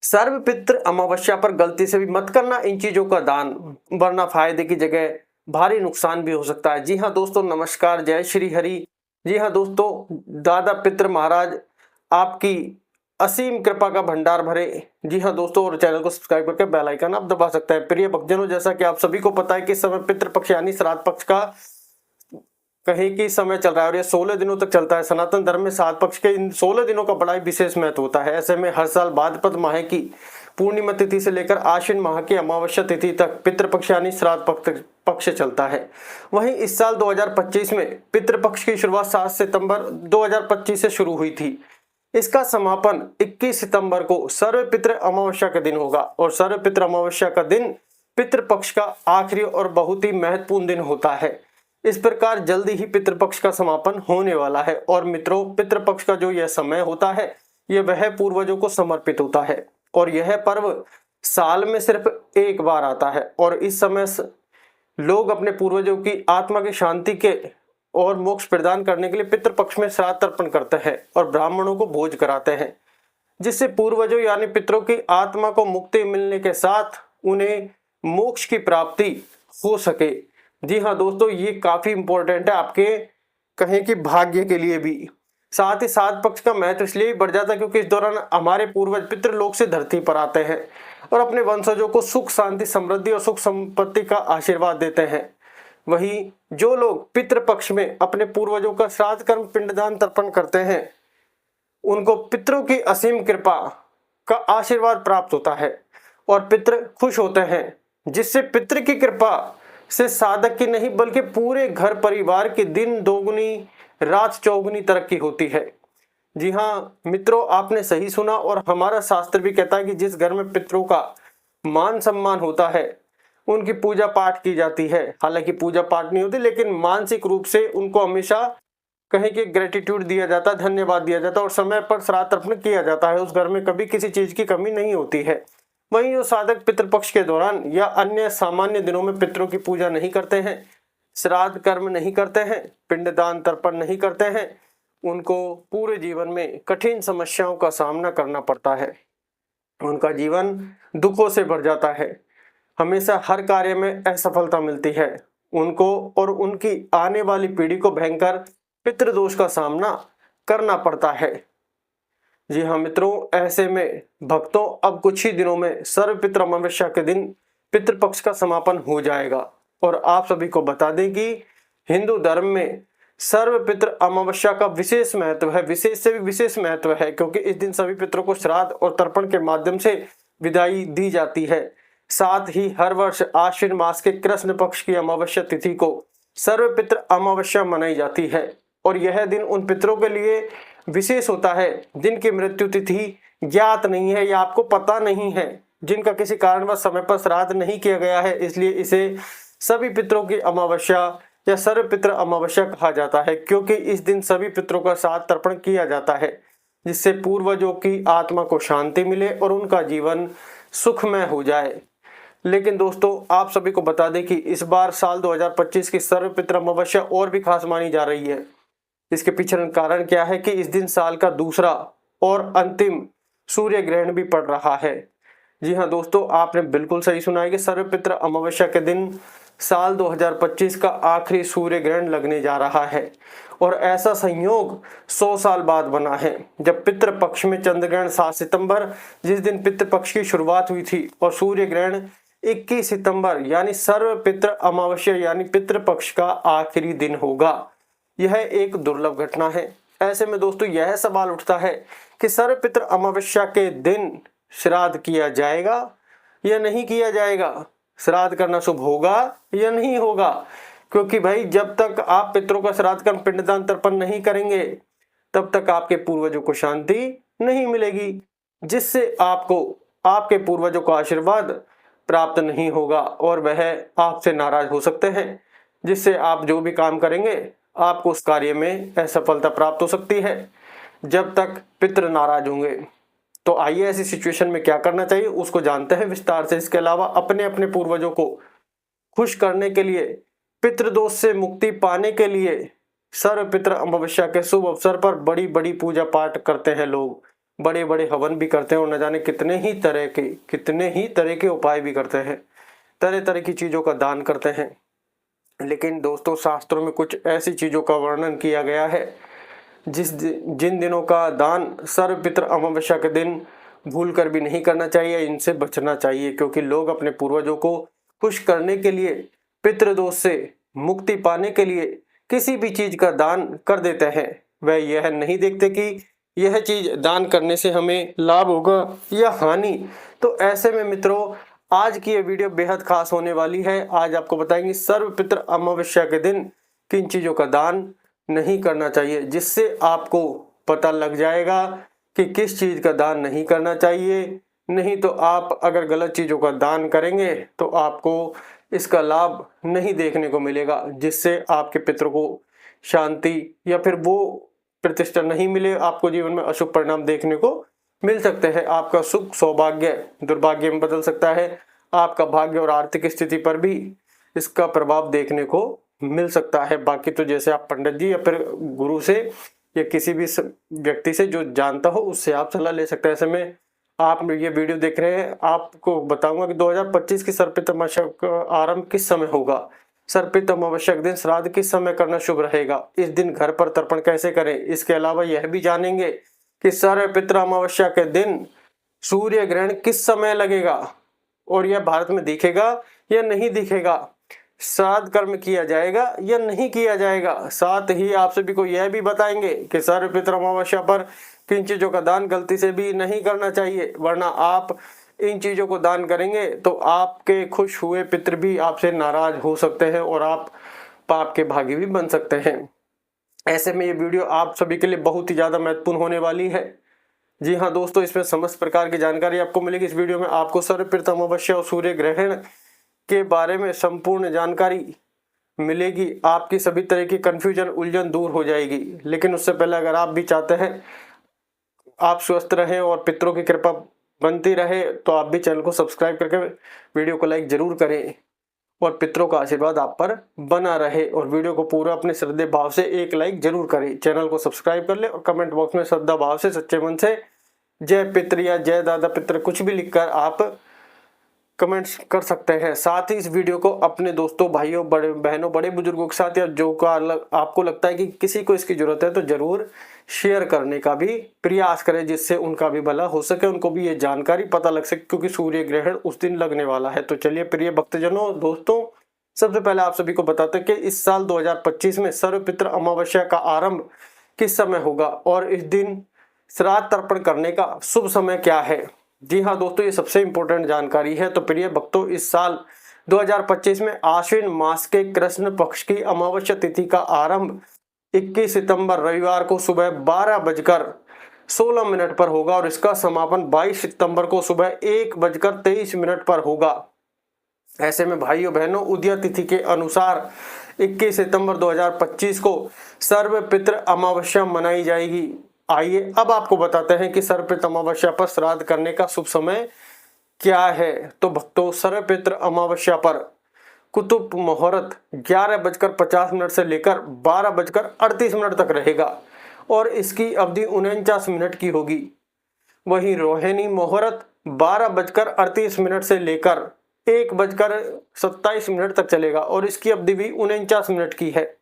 सर्वपित्र अमावस्या पर गलती से भी मत करना इन चीजों का दान, वरना फायदे की जगह भारी नुकसान भी हो सकता है। जी हाँ दोस्तों, नमस्कार, जय श्री हरि। जी हाँ दोस्तों, दादा पित्र महाराज आपकी असीम कृपा का भंडार भरे। जी हाँ दोस्तों, और चैनल को सब्सक्राइब करके बेल आइकन आप दबा सकते हैं। प्रिय भक्तजनों, जैसा कि आप सभी को पता है कि इस समय पितृपक्ष यानी श्राद्ध पक्ष का कहीं की समय चल रहा है और ये 16 दिनों तक चलता है। सनातन धर्म में श्राद्ध पक्ष के इन 16 दिनों का बड़ा ही विशेष महत्व होता है। ऐसे में हर साल भाद्रपद माह की पूर्णिमा तिथि से लेकर आश्विन माह की अमावस्या तिथि तक पितृपक्ष यानी श्राद्ध पक्ष चलता है। वहीं इस साल 2025 में पितृपक्ष की शुरुआत 7 सितंबर 2025 से शुरू हुई थी। इसका समापन 21 सितंबर को सर्वपितृ अमावस्या का दिन होगा और सर्वपितृ अमावस्या का दिन पितृपक्ष का आखिरी और बहुत ही महत्वपूर्ण दिन होता है। इस प्रकार जल्दी ही पितृपक्ष का समापन होने वाला है। और मित्रों, पितृपक्ष का जो यह समय होता है यह वह पूर्वजों को समर्पित होता है और यह पर्व साल में सिर्फ एक बार आता है। और इस समय लोग अपने पूर्वजों की आत्मा की शांति के और मोक्ष प्रदान करने के लिए पितृपक्ष में श्राद्ध तर्पण करते हैं और ब्राह्मणों को भोज कराते हैं, जिससे पूर्वजों यानी पितरों की आत्मा को मुक्ति मिलने के साथ उन्हें मोक्ष की प्राप्ति हो सके। जी हाँ दोस्तों, ये काफी इंपॉर्टेंट है आपके कहें कि भाग्य के लिए भी। साथ ही श्राद्ध पक्ष का महत्व इसलिए भी बढ़ जाता है क्योंकि इस दौरान हमारे पूर्वज पितृलोक से धरती पर आते हैं और अपने वंशजों को सुख, शांति, समृद्धि और सुख संपत्ति का आशीर्वाद देते हैं। वहीं जो लोग पितृपक्ष में अपने पूर्वजों का श्राद्ध कर्म, पिंडदान, तर्पण करते हैं, उनको पितरों की असीम कृपा का आशीर्वाद प्राप्त होता है और पितृ खुश होते हैं, जिससे पितृ की कृपा से साधक की नहीं बल्कि पूरे घर परिवार की दिन दोगुनी रात चौगुनी तरक्की होती है। जी हाँ मित्रों, आपने सही सुना और हमारा शास्त्र भी कहता है कि जिस घर में पितरों का मान सम्मान होता है उनकी पूजा पाठ की जाती है। हालांकि पूजा पाठ नहीं होती, लेकिन मानसिक रूप से उनको हमेशा कहीं कि ग्रेटिट्यूड दिया जाता है, धन्यवाद दिया जाता है और समय पर श्राद्ध तर्पण किया जाता है। उस घर में कभी किसी चीज की कमी नहीं होती है। वहीं जो साधक पितृपक्ष के दौरान या अन्य सामान्य दिनों में पितरों की पूजा नहीं करते हैं, श्राद्ध कर्म नहीं करते हैं, पिंडदान तर्पण नहीं करते हैं, उनको पूरे जीवन में कठिन समस्याओं का सामना करना पड़ता है। उनका जीवन दुखों से भर जाता है, हमेशा हर कार्य में असफलता मिलती है उनको और उनकी आने वाली पीढ़ी को भयंकर पितृदोष का सामना करना पड़ता है। जी हाँ मित्रों, ऐसे में भक्तों अब कुछ ही दिनों में सर्वपितृ अमावस्या के दिन पितृपक्ष का समापन हो जाएगा। और आप सभी को बता दें कि हिंदू धर्म में सर्वपितृ अमावस्या का विशेष महत्व है, विशेष से भी विशेष महत्व है, क्योंकि इस दिन सभी पितरों को श्राद्ध और तर्पण के माध्यम से विदाई दी जाती है। साथ ही हर वर्ष आश्विन मास के कृष्ण पक्ष की अमावस्या तिथि को सर्वपितृ अमावस्या मनाई जाती है और यह दिन उन पितरों के लिए विशेष होता है जिनकी मृत्यु तिथि ज्ञात नहीं है या आपको पता नहीं है, जिनका किसी कारणवश समय पर श्राद्ध नहीं किया गया है। इसलिए इसे सभी पितरों की अमावस्या या सर्वपितृ अमावस्या कहा जाता है, क्योंकि इस दिन सभी पितरों का श्राद्ध तर्पण किया जाता है, जिससे पूर्वजों की आत्मा को शांति मिले और उनका जीवन सुखमय हो जाए। लेकिन दोस्तों, आप सभी को बता दें कि इस बार साल 2025 की सर्वपितृ अमावस्या और भी खास मानी जा रही है। इसके पीछे कारण क्या है कि इस दिन साल का दूसरा और अंतिम सूर्य ग्रहण भी पड़ रहा है। जी हाँ दोस्तों, आपने बिल्कुल सही सुना है कि सर्वपितृ अमावस्या के दिन साल 2025 का आखिरी सूर्य ग्रहण लगने जा रहा है और ऐसा संयोग 100 साल बाद बना है, जब पितृपक्ष में चंद्रग्रहण 7 सितंबर जिस दिन पितृपक्ष की शुरुआत हुई थी और सूर्य ग्रहण 21 सितंबर यानी सर्वपितृ अमावस्या यानी पितृपक्ष का आखिरी दिन होगा। यह एक दुर्लभ घटना है। ऐसे में दोस्तों यह सवाल उठता है कि सर्वपितृ अमावस्या के दिन श्राद्ध किया जाएगा या नहीं किया जाएगा, श्राद्ध करना शुभ होगा या नहीं होगा, क्योंकि भाई जब तक आप पितरों का श्राद्ध कर्म, पिंडदान, तर्पण नहीं करेंगे तब तक आपके पूर्वजों को शांति नहीं मिलेगी, जिससे आपको आपके पूर्वजों का आशीर्वाद प्राप्त नहीं होगा और वह आपसे नाराज हो सकते हैं, जिससे आप जो भी काम करेंगे आपको उस कार्य में असफलता प्राप्त हो सकती है जब तक पितृ नाराज होंगे। तो आइए ऐसी सिचुएशन में क्या करना चाहिए उसको जानते हैं विस्तार से। इसके अलावा अपने अपने पूर्वजों को खुश करने के लिए, पितृदोष से मुक्ति पाने के लिए सर्वपितृ अमावस्या के शुभ अवसर पर बड़ी बड़ी पूजा पाठ करते हैं लोग। बड़े बड़े हवन भी करते हैं और न जाने कितने ही तरह के उपाय भी करते हैं, तरह तरह की चीज़ों का दान करते हैं। लेकिन दोस्तों शास्त्रों में कुछ ऐसी चीज़ों का वर्णन किया गया है जिन दिनों का दान सर्वपित्र अमावस्या के दिन भूल कर भी नहीं करना चाहिए, इनसे बचना चाहिए, क्योंकि लोग अपने पूर्वजों को खुश करने के लिए, पितृदोष से मुक्ति पाने के लिए किसी भी चीज का दान कर देते हैं। वह यह नहीं देखते कि यह चीज दान करने से हमें लाभ होगा या हानि। तो ऐसे में मित्रों, आज की यह वीडियो बेहद खास होने वाली है। आज आपको बताएंगे सर्वपित्र अमावस्या के दिन किन चीजों का दान नहीं करना चाहिए, जिससे आपको पता लग जाएगा कि किस चीज का दान नहीं करना चाहिए। नहीं तो आप अगर गलत चीजों का दान करेंगे तो आपको इसका लाभ नहीं देखने को मिलेगा, जिससे आपके पितरों को शांति या फिर वो प्रतिष्ठा नहीं मिले, आपको जीवन में अशुभ परिणाम देखने को मिल सकते हैं। आपका सुख सौभाग्य दुर्भाग्य में बदल सकता है। आपका भाग्य और आर्थिक स्थिति पर भी इसका प्रभाव देखने को मिल सकता है। बाकी तो जैसे आप पंडित जी या फिर गुरु से या किसी भी व्यक्ति से जो जानता हो उससे आप सलाह ले सकते हैं। ऐसे में आप ये वीडियो देख रहे हैं, आपको बताऊंगा कि 2025 की सर्वपित्र अमावस्या का आरंभ किस समय होगा, सर्वपित्र अमावस्या के दिन श्राद्ध किस समय करना शुभ रहेगा, इस दिन घर पर तर्पण कैसे करें। इसके अलावा यह भी जानेंगे कि सर्वपित्र अमावस्या के दिन सूर्य ग्रहण किस समय लगेगा और यह भारत में दिखेगा या नहीं दिखेगा, श्राद्ध कर्म किया जाएगा या नहीं किया जाएगा। साथ ही आप सभी को यह भी बताएंगे कि सर्वपित्र अमावस्या पर किन चीजों का दान गलती से भी नहीं करना चाहिए, वरना आप इन चीजों को दान करेंगे तो आपके खुश हुए पितृ भी आपसे नाराज हो सकते हैं और आप पाप के भागी भी बन सकते हैं। ऐसे में ये वीडियो आप सभी के लिए बहुत ही ज्यादा महत्वपूर्ण होने वाली है। जी हाँ दोस्तों, इसमें समस्त प्रकार की जानकारी आपको मिलेगी। इस वीडियो में आपको सर्वपित्र अमावस्या और सूर्य ग्रहण के बारे में संपूर्ण जानकारी मिलेगी। आपकी सभी तरह की कंफ्यूजन उलझन दूर हो जाएगी। लेकिन उससे पहले अगर आप भी चाहते हैं आप स्वस्थ रहें और पितरों की कृपा बनती रहे, तो आप भी चैनल को सब्सक्राइब करके वीडियो को लाइक जरूर करें और पितरों का आशीर्वाद आप पर बना रहे। और वीडियो को पूरा अपने श्रद्धे भाव से एक लाइक जरूर करें। चैनल को सब्सक्राइब कर ले और कमेंट बॉक्स में श्रद्धा भाव से सच्चे मन से जय पितृ या जय दादा पितृ कुछ भी लिखकर आप कमेंट्स कर सकते हैं। साथ ही इस वीडियो को अपने दोस्तों, भाइयों, बड़े बहनों, बड़े बुजुर्गों के साथ या जो का आपको लगता है कि किसी को इसकी जरूरत है तो जरूर शेयर करने का भी प्रयास करें, जिससे उनका भी भला हो सके, उनको भी ये जानकारी पता लग सके, क्योंकि सूर्य ग्रहण उस दिन लगने वाला है। तो चलिए प्रिय भक्तजनों, दोस्तों, सबसे पहले आप सभी को बताते हैं कि इस साल 2025 में सर्वपित्र अमावस्या का आरंभ किस समय होगा और इस दिन श्राद्ध तर्पण करने का शुभ समय क्या है। जी हाँ दोस्तों, ये सबसे इंपॉर्टेंट जानकारी है। तो प्रिय भक्तों, इस साल 2025 में आश्विन मास के कृष्ण पक्ष की अमावस्या तिथि का आरंभ 21 सितंबर रविवार को सुबह 12:16 पर होगा और इसका समापन 22 सितंबर को सुबह 1:23 पर होगा। ऐसे में भाइयों बहनों, उदय तिथि के अनुसार 21 सितंबर 2025 को सर्वपित्र अमावस्या मनाई जाएगी। आइए अब आपको बताते हैं कि सर्वपित्र अमावस्या पर श्राद्ध करने का शुभ समय क्या है। तो भक्तों, सर्वपित्र अमावस्या पर कुतुब मुहूर्त 11:50 से लेकर 12:38 तक रहेगा और इसकी अवधि 49 मिनट की होगी। वहीं रोहिणी मुहूर्त 12:38 से लेकर 1:27 तक चलेगा और इसकी अवधि भी 49 मिनट की है।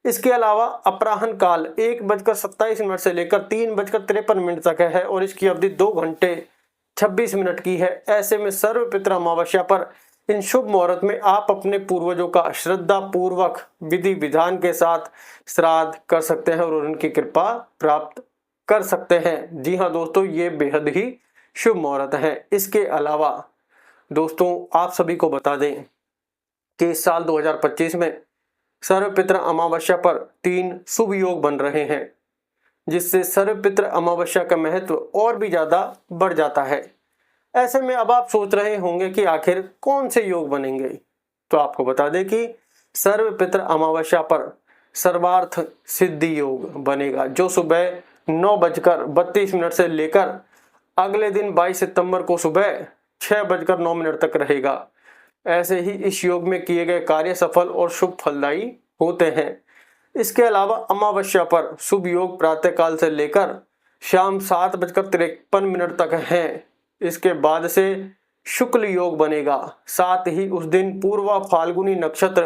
इसके अलावा अपराह्न काल 1:27 से लेकर 3:53 तक है और इसकी अवधि 2 घंटे 26 मिनट की है। ऐसे में सर्वपित्र अमावस्या पर इन शुभ मुहूर्त में आप अपने पूर्वजों का श्रद्धा पूर्वक विधि विधान के साथ श्राद्ध कर सकते हैं और उनकी कृपा प्राप्त कर सकते हैं। जी हाँ दोस्तों, ये बेहद ही शुभ मुहूर्त है। इसके अलावा दोस्तों, आप सभी को बता दें कि इस साल 2025 में सर्वपित्र अमावस्या पर 3 शुभ योग बन रहे हैं, जिससे सर्वपित्र अमावस्या का महत्व और भी ज्यादा बढ़ जाता है। ऐसे में अब आप सोच रहे होंगे कि आखिर कौन से योग बनेंगे। तो आपको बता दें कि सर्वपित्र अमावस्या पर सर्वार्थ सिद्धि योग बनेगा, जो सुबह 9:32 से लेकर अगले दिन 22 सितंबर को सुबह 6:09 तक रहेगा। ऐसे ही इस योग में किए गए कार्य सफल और शुभ फलदायी होते हैं। इसके अलावा अमावस्या पर शुभ योग प्रातः काल से लेकर शाम 7:53 तक है। इसके बाद से शुक्ल योग बनेगा। साथ ही उस दिन पूर्वा फाल्गुनी नक्षत्र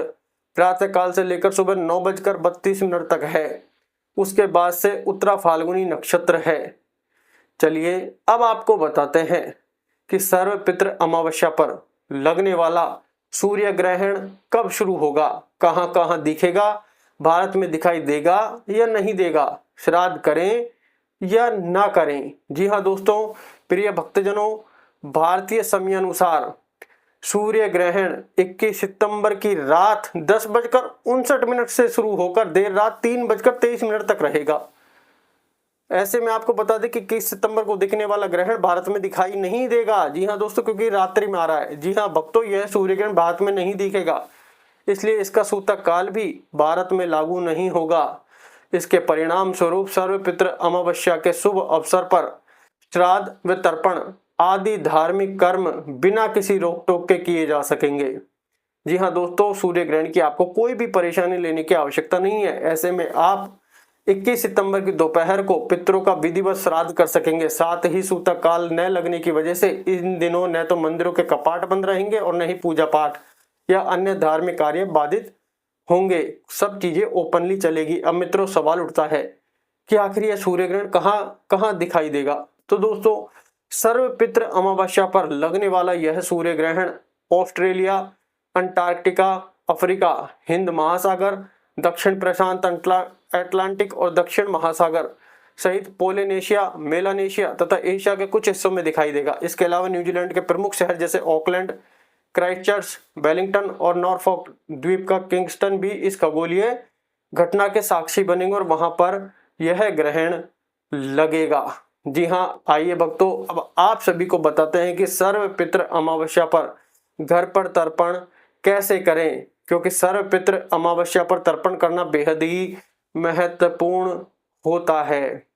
प्रातः काल से लेकर सुबह 9:32 तक है। उसके बाद से उत्तरा फाल्गुनी नक्षत्र है। चलिए अब आपको बताते हैं कि सर्वपित्र अमावस्या पर लगने वाला सूर्य ग्रहण कब शुरू होगा, कहां कहां दिखेगा, भारत में दिखाई देगा या नहीं देगा, श्राद्ध करें या ना करें। जी हाँ दोस्तों, प्रिय भक्तजनों, भारतीय समय अनुसार सूर्य ग्रहण 21 सितंबर की रात 10:59 से शुरू होकर देर रात 3:23 तक रहेगा। ऐसे में आपको बता दें कि 21 सितंबर को दिखने वाला ग्रहण भारत में दिखाई नहीं देगा। जी हाँ दोस्तों, क्योंकि रात्रि में आ रहा है। जी हाँ भक्तों, यह सूर्य ग्रहण भारत में नहीं दिखेगा, इसलिए इसका सूतक काल भी भारत में लागू नहीं होगा। इसके परिणाम स्वरूप सर्वपित्र अमावस्या के शुभ अवसर पर श्राद्ध व तर्पण आदि धार्मिक कर्म बिना किसी रोक टोक के किए जा सकेंगे। जी हाँ दोस्तों, सूर्य ग्रहण की आपको कोई भी परेशानी लेने की आवश्यकता नहीं है। ऐसे में आप 21 सितंबर की दोपहर को पितरों का विधिवत श्राद्ध कर सकेंगे। साथ ही सूतक काल न लगने की वजह से इन दिनों न तो मंदिरों के कपाट बंद रहेंगे और न ही पूजा पाठ या अन्य धार्मिक कार्य बाधित होंगे। सब चीजें ओपनली चलेगी। अब मित्रों, सवाल उठता है कि आखिर यह सूर्य ग्रहण कहां दिखाई देगा। तो दोस्तों, सर्वपित्र अमावस्या पर लगने वाला यह सूर्य ग्रहण ऑस्ट्रेलिया, अंटार्कटिका, अफ्रीका, हिंद महासागर, दक्षिण प्रशांत अटलांटिक और दक्षिण महासागर सहित पोलिनेशिया, मेलानेशिया तथा एशिया के कुछ हिस्सों में दिखाई देगा। इसके अलावा न्यूजीलैंड के प्रमुख शहर जैसे ऑकलैंड, क्राइस्टचर्च, वेलिंगटन और नॉरफॉक द्वीप का किंगस्टन भी इस खगोलीय घटना के साक्षी बनेंगे और वहां पर यह ग्रहण लगेगा। जी हाँ, आइए भक्तों, अब आप सभी को बताते हैं कि सर्वपित्र अमावस्या पर घर पर तर्पण कैसे करें, क्योंकि सर्वपित्र अमावस्या पर तर्पण करना बेहद ही महत्वपूर्ण होता है।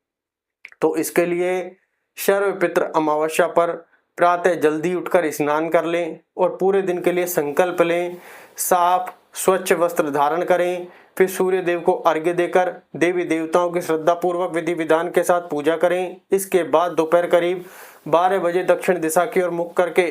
तो इसके लिए सर्वपित्र अमावस्या पर प्रातः जल्दी उठकर स्नान कर लें और पूरे दिन के लिए संकल्प लें। साफ स्वच्छ वस्त्र धारण करें। फिर सूर्य देव को अर्घ्य देकर देवी देवताओं की श्रद्धा पूर्वक विधि विधान के साथ पूजा करें। इसके बाद दोपहर करीब 12 बजे दक्षिण दिशा की ओर मुख करके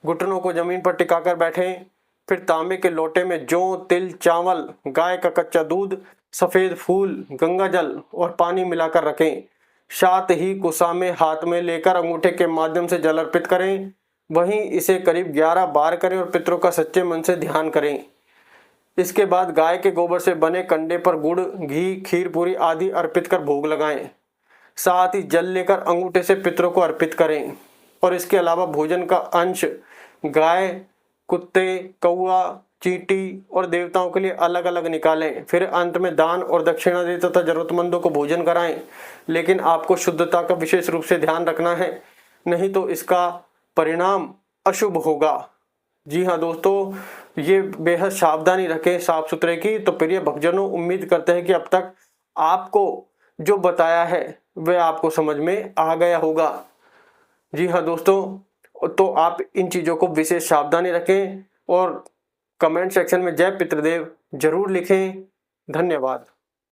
घुटनों को जमीन पर टिकाकर बैठें। फिर तांबे के लोटे में जौ, तिल, चावल, गाय का कच्चा दूध, सफेद फूल, गंगा जल और पानी मिलाकर रखें। साथ ही कुसा में हाथ में लेकर अंगूठे के माध्यम से जल अर्पित करें। वहीं इसे करीब 11 बार करें और पितरों का सच्चे मन से ध्यान करें। इसके बाद गाय के गोबर से बने कंडे पर गुड़, घी, खीर पूरी आदि अर्पित कर भोग लगाएं। साथ ही जल लेकर अंगूठे से पितरों को अर्पित करें और इसके अलावा भोजन का अंश गाय, कुत्ते, कौआ, चींटी और देवताओं के लिए अलग अलग निकालें। फिर अंत में दान और दक्षिणा दें तथा जरूरतमंदों को भोजन कराएं। लेकिन आपको शुद्धता का विशेष रूप से ध्यान रखना है, नहीं तो इसका परिणाम अशुभ होगा। जी हाँ दोस्तों, ये बेहद सावधानी रखें साफ सुथरे की। तो प्रिय भक्तजनों, उम्मीद करते हैं कि अब तक आपको जो बताया है वह आपको समझ में आ गया होगा। जी हाँ दोस्तों, तो आप इन चीज़ों को विशेष सावधानी रखें और कमेंट सेक्शन में जय पितृदेव जरूर लिखें। धन्यवाद।